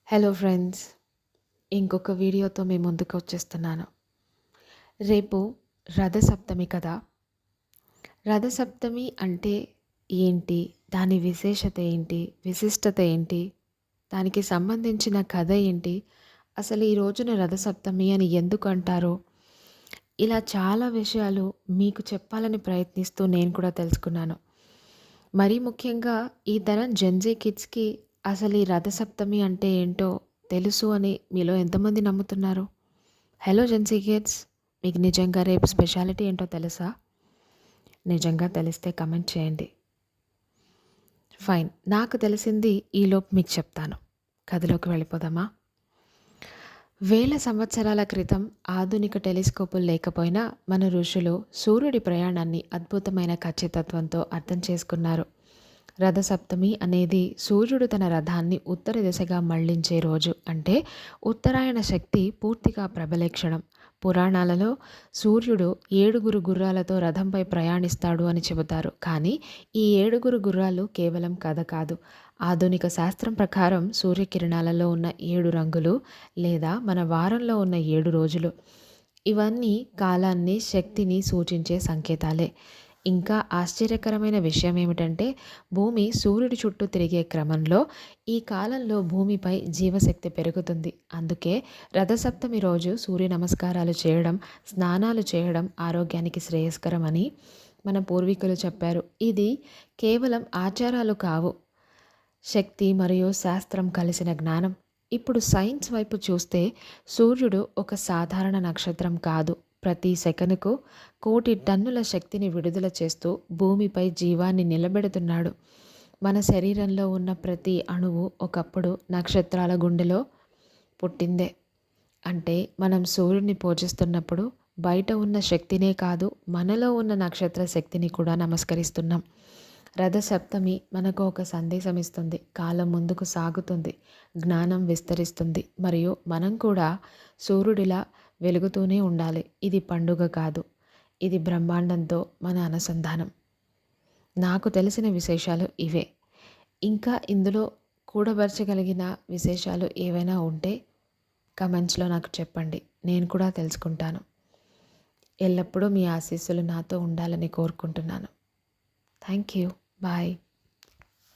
Hello friends, ఇంకొక వీడియోతో మీ ముందుకు వచ్చేస్తున్నాను. రేపు రథసప్తమి కదా. రథసప్తమి అంటే ఏంటి, దాని విశేషత ఏంటి, విశిష్టత ఏంటి, దానికి సంబంధించిన కథ ఏంటి, అసలు ఈ రోజున రథసప్తమి అని ఎందుకు అంటారు, ఇలా చాలా విషయాలు మీకు చెప్పాలని ప్రయత్నిస్తూ నేను కూడా తెలుసుకున్నాను. మరీ ముఖ్యంగా ఈ తరం జెన్జీ కిడ్స్కి అసలు ఈ రథసప్తమి అంటే ఏంటో తెలుసు అని మీలో ఎంతమంది నమ్ముతున్నారు? హలో జెన్జీ కిడ్స్, మీకు నిజంగా రేపు స్పెషాలిటీ ఏంటో తెలుసా? నిజంగా తెలిస్తే కమెంట్ చేయండి. ఫైన్, నాకు తెలిసింది ఈలోపు మీకు చెప్తాను. కథలోకి వెళ్ళిపోదామా? వేల సంవత్సరాల క్రితం ఆధునిక టెలిస్కోపులు లేకపోయినా మన ఋషులు సూర్యుడి ప్రయాణాన్ని అద్భుతమైన ఖచ్చితత్వంతో అర్థం చేసుకున్నారు. రథసప్తమి అనేది సూర్యుడు తన రథాన్ని ఉత్తర దిశగా మళ్లించే రోజు. అంటే ఉత్తరాయణ శక్తి పూర్తిగా ప్రబలే క్షణం. పురాణాలలో సూర్యుడు 7 గుర్రాలతో రథంపై ప్రయాణిస్తాడు అని చెబుతారు. కానీ ఈ 7 గుర్రాలు కేవలం కథ కాదు. ఆధునిక శాస్త్రం ప్రకారం సూర్యకిరణాలలో ఉన్న 7 రంగులు, లేదా మన వారంలో ఉన్న 7 రోజులు, ఇవన్నీ కాలాన్ని, శక్తిని సూచించే సంకేతాలే. ఇంకా ఆశ్చర్యకరమైన విషయం ఏమిటంటే, భూమి సూర్యుడి చుట్టూ తిరిగే క్రమంలో ఈ కాలంలో భూమిపై జీవశక్తి పెరుగుతుంది. అందుకే రథసప్తమి రోజు సూర్య నమస్కారాలు చేయడం, స్నానాలు చేయడం ఆరోగ్యానికి శ్రేయస్కరమని మన పూర్వీకులు చెప్పారు. ఇది కేవలం ఆచారాలు కావు, శక్తి మరియు శాస్త్రం కలిసిన జ్ఞానం. ఇప్పుడు సైన్స్ వైపు చూస్తే సూర్యుడు ఒక సాధారణ నక్షత్రం కాదు. ప్రతి సెకనుకు 1,000,000 టన్నుల శక్తిని విడుదల చేస్తూ భూమిపై జీవాన్ని నిలబెడుతున్నాడు. మన శరీరంలో ఉన్న ప్రతి అణువు ఒకప్పుడు నక్షత్రాల గుండెలో పుట్టిందే. అంటే మనం సూర్యుడిని పూజిస్తున్నప్పుడు బయట ఉన్న శక్తినే కాదు, మనలో ఉన్న నక్షత్ర శక్తిని కూడా నమస్కరిస్తున్నాం. రథసప్తమి మనకు ఒక సందేశం ఇస్తుంది. కాలం ముందుకు సాగుతుంది, జ్ఞానం విస్తరిస్తుంది, మరియు మనం కూడా సూర్యుడిలా వెలుగుతూనే ఉండాలి. ఇది పండుగ కాదు, ఇది బ్రహ్మాండంతో మన అనుసంధానం. నాకు తెలిసిన విశేషాలు ఇవే. ఇంకా ఇందులో కూడబరచగలిగిన విశేషాలు ఏవైనా ఉంటే కమెంట్స్లో నాకు చెప్పండి, నేను కూడా తెలుసుకుంటాను. ఎల్లప్పుడూ మీ ఆశీస్సులు నాతో ఉండాలని కోరుకుంటున్నాను. Thank you. బాయ్.